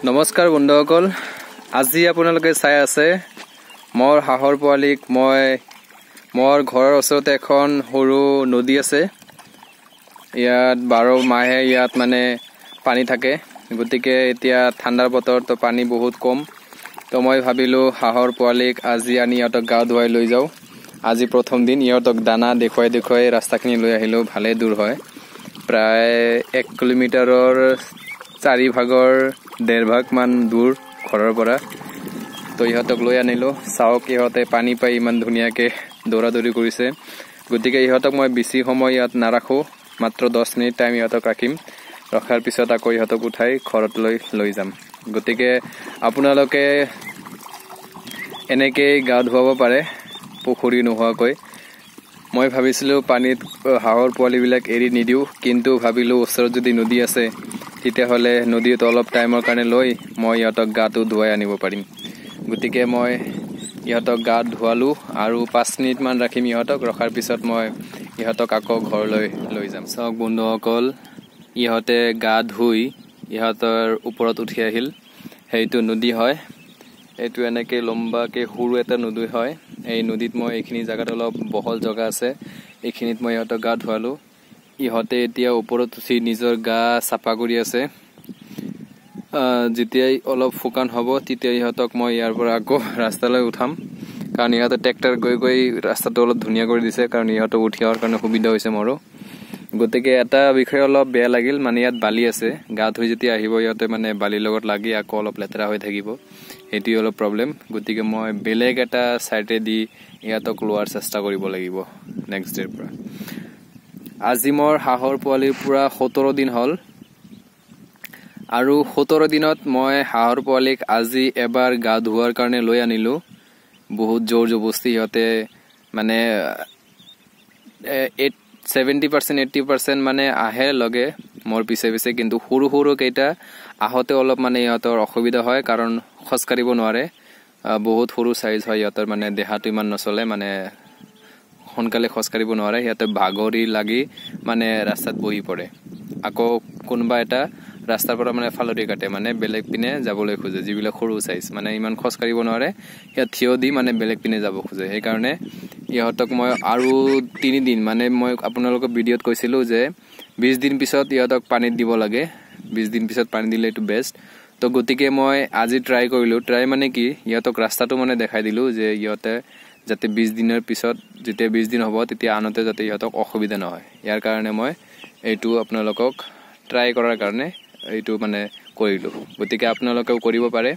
নমস্কাৰ বন্ধুসকল, আজি আপোনালোকে চাই আছে মোৰ হাঁহৰ পোৱালিক। মোৰ ঘৰৰ ওচৰতে এখন সৰু নদী আছে। ইয়াত 12 মাহে ইয়াত মানে পানী থাকে। গতিকে এতিয়া ঠাণ্ডাৰ বতৰ, তো পানী বহুত কম। তো মই ভাবিলোঁ হাঁহৰ পোৱালিক আজি আনি ইহঁতক গা ধুৱাই লৈ যাওঁ। আজি প্ৰথম দিন ইহঁতক দানা দেখুৱাই ৰাস্তাখিনি লৈ আহিলোঁ। ভালেই দূৰ হয়, প্ৰায় 1 কিলোমিটাৰৰ 4 ভাগৰ 1.5 ভাগ মান দূৰ ঘৰৰ পৰা। তো ইহঁতক লৈ আনিলোঁ। চাওক, ইহঁতে পানী পাই ইমান ধুনীয়াকৈ দৌৰা-দৌৰি কৰিছে। গতিকে ইহঁতক মই বেছি সময় ইয়াত নাৰাখোঁ, মাত্ৰ 10 মিনিট টাইম ইহঁতক ৰাখিম। ৰখাৰ পিছত আকৌ ইহঁতক উঠাই ঘৰত লৈ যাম। গতিকে আপোনালোকে এনেকৈ গা ধুৱাব পাৰে পুখুৰী নোহোৱাকৈ। মই ভাবিছিলোঁ পানীত হাঁহৰ পোৱালিবিলাক এৰি নিদিওঁ, কিন্তু ভাবিলোঁ ওচৰত যদি নদী আছে তেতিয়াহ'লে নদীত অলপ টাইমৰ কাৰণে লৈ মই ইহঁতক গাটো ধুৱাই আনিব পাৰিম। গতিকে মই ইহঁতক গা ধুৱালোঁ আৰু 5 মিনিটমান ৰাখিম ইহঁতক। ৰখাৰ পিছত মই ইহঁতক আকৌ ঘৰলৈ লৈ যাম। চাওক বন্ধুসকল, ইহঁতে গা ধুই ইহঁতৰ ওপৰত উঠি আহিল। সেইটো নদী হয়। এইটো এনেকৈ লম্বাকৈ সৰু এটা নদী হয়। এই নদীত মই এইখিনি জেগাত অলপ বহল জেগা আছে, এইখিনিত মই ইহঁতক গা ধুৱালোঁ। ইহঁতে এতিয়া ওপৰত উঠি নিজৰ গা চাফা কৰি আছে। যেতিয়াই অলপ শুকান হ'ব তেতিয়া ইহঁতক মই ইয়াৰ পৰা আকৌ ৰাস্তালৈ উঠাম, কাৰণ ইহঁতে ট্ৰেক্টৰ গৈ ৰাস্তাটো অলপ ধুনীয়া কৰি দিছে, কাৰণ ইহঁতক উঠি অহাৰ কাৰণে সুবিধা হৈছে মোৰো। গতিকে এটা বিষয়ে অলপ বেয়া লাগিল, মানে ইয়াত বালি আছে। গা ধুই যেতিয়া আহিব ইহঁতে মানে বালিৰ লগত লাগি আকৌ অলপ লেতেৰা হৈ থাকিব, সেইটোৱে অলপ প্ৰব্লেম। গতিকে মই বেলেগ এটা ছাইডে দি ইহঁতক লোৱাৰ চেষ্টা কৰিব লাগিব নেক্সট ডেৰ পৰা। আজি মোৰ হাঁহৰ পোৱালিৰ পূৰা 17 দিন হ'ল, আৰু 17 দিনত মই হাঁহৰ পোৱালিক আজি এবাৰ গা ধুৱাৰ কাৰণে লৈ আনিলোঁ। বহুত জোৰ জবস্তি সিহঁতে মানে 70% মানে আহে লগে মোৰ পিছে পিছে, কিন্তু সৰু কেইটা আহোঁতে অলপ মানে ইহঁতৰ অসুবিধা হয়, কাৰণ খোজকাঢ়িব নোৱাৰে। বহুত সৰু চাইজ হয় ইহঁতৰ, মানে দেহাটো ইমান নচলে, মানে সোনকালে খোজকাঢ়িব নোৱাৰে। সিহঁতে ভাগৰি লাগি মানে ৰাস্তাত বহি পৰে। আকৌ কোনোবা এটা ৰাস্তাৰ পৰা মানে ফালৰি কাটে, মানে বেলেগ পিনে যাবলৈ খোজে। যিবিলাক সৰু চাইজ মানে ইমান খোজকাঢ়িব নোৱাৰে, সিহঁত থিয় দি মানে বেলেগ পিনে যাব খোজে। সেইকাৰণে ইহঁতক মই আৰু 3 দিন, মানে মই আপোনালোকক ভিডিঅ'ত কৈছিলোঁ যে 20 দিন পিছত ইহঁতক পানীত দিব লাগে। 20 দিন পিছত পানী দিলে এইটো বেষ্ট। তো গতিকে মই আজি ট্ৰাই কৰিলোঁ। ট্ৰাই মানে কি, ইহঁতক ৰাস্তাটো মানে দেখাই দিলোঁ যে ইহঁতে যাতে 20 দিনৰ পিছত, যেতিয়া 20 দিন হ'ব তেতিয়া আনোতে যাতে ইহঁতক অসুবিধা নহয়। ইয়াৰ কাৰণে মই এইটো আপোনালোকক ট্ৰাই কৰাৰ কাৰণে এইটো মানে কৰিলোঁ। গতিকে আপোনালোকেও কৰিব পাৰে,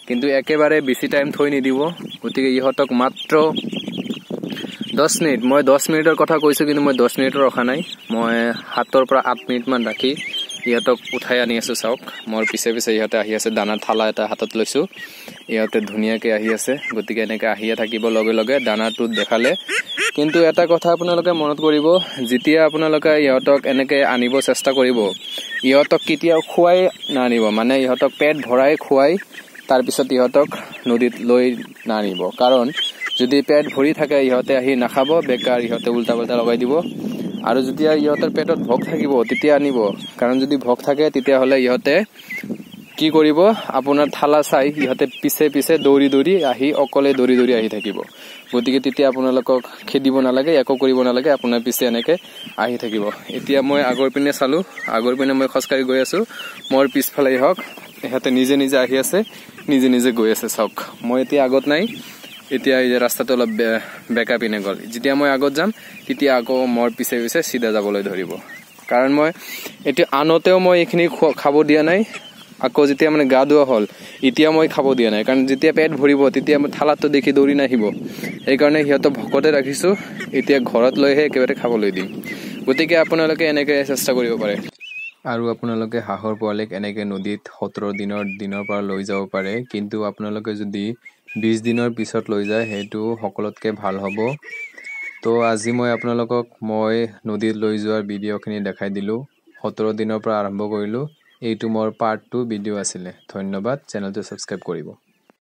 কিন্তু একেবাৰে বেছি টাইম থৈ নিদিব। গতিকে ইহঁতক মাত্ৰ 10 মিনিট, মই 10 মিনিটৰ কথা কৈছোঁ, কিন্তু মই 10 মিনিটৰ ৰখা নাই। মই 7 পৰা 8 মিনিটমান ৰাখি ইহঁতক উঠাই আনি আছোঁ। চাওক, মোৰ পিছে পিছে ইহঁতে আহি আছে। দানাৰ থালা এটা হাতত লৈছোঁ, ইহঁতে ধুনীয়াকৈ আহি আছে। গতিকে এনেকৈ আহিয়ে থাকিব লগে লগে দানাটো দেখালে। কিন্তু এটা কথা আপোনালোকে মনত কৰিব, যেতিয়া আপোনালোকে ইহঁতক এনেকৈ আনিব চেষ্টা কৰিব, ইহঁতক কেতিয়াও খুৱাই নানিব। মানে ইহঁতক পেট ভৰাই খুৱাই তাৰপিছত ইহঁতক নদীত লৈ নানিব, কাৰণ যদি পেট ভৰি থাকে ইহঁতে আহি নাখাব, বেকাৰ ইহঁতে উল্টা পাল্টা লগাই দিব। আৰু যেতিয়া ইহঁতৰ পেটত ভোক থাকিব তেতিয়া আনিব, কাৰণ যদি ভোক থাকে তেতিয়াহ'লে ইহঁতে কি কৰিব, আপোনাৰ থালা চাই ইহঁতে পিছে পিছে দৌৰি আহি অকলে দৌৰি আহি থাকিব। গতিকে তেতিয়া আপোনালোকক খেদিব নালাগে, একো কৰিব নালাগে, আপোনাৰ পিছে এনেকৈ আহি থাকিব। এতিয়া মই আগৰ পিনে চালোঁ, আগৰ পিনে মই খোজকাঢ়ি গৈ আছোঁ। মোৰ পিছফালে ইহঁতে নিজে আহি আছে, নিজে গৈ আছে। চাওক, মই এতিয়া আগত নাই, এতিয়া এই যে ৰাস্তাটো অলপ বেকা পিনে গ'ল। যেতিয়া মই আগত যাম তেতিয়া আকৌ মোৰ পিছে পিছে চিধা যাবলৈ ধৰিব, কাৰণ মই এতিয়া আনোতেও মই এইখিনি খাব দিয়া নাই। আকৌ যেতিয়া মানে গা ধোৱা হ'ল এতিয়া মই খাব দিয়া নাই, কাৰণ যেতিয়া পেট ভৰিব তেতিয়া থালাটো দেখি দৌৰি নাহিব। সেইকাৰণে সিহঁতক ভকতে ৰাখিছোঁ, এতিয়া ঘৰত লৈহে একেবাৰে খাবলৈ দিম। গতিকে আপোনালোকে এনেকৈ চেষ্টা কৰিব পাৰে। আৰু আপোনালোকে হাঁহৰ পোৱালিক এনেকৈ নদীত 17 দিনৰ পৰা লৈ যাব পাৰে, কিন্তু আপোনালোকে যদি 20 দিনৰ পিছত লৈ যায় সেইটো সকলোতকৈ ভাল হ'ব। তো আজি মই আপোনালোকক নদীত লৈ যোৱাৰ ভিডিঅ'খিনি দেখাই দিলোঁ। 17 দিনৰ পৰা আৰম্ভ কৰিলোঁ। এইটো মোৰ পাৰ্ট 2 ভিডিঅ' আছিলে। ধন্যবাদ। চেনেলটো ছাবস্ক্ৰাইব কৰিব।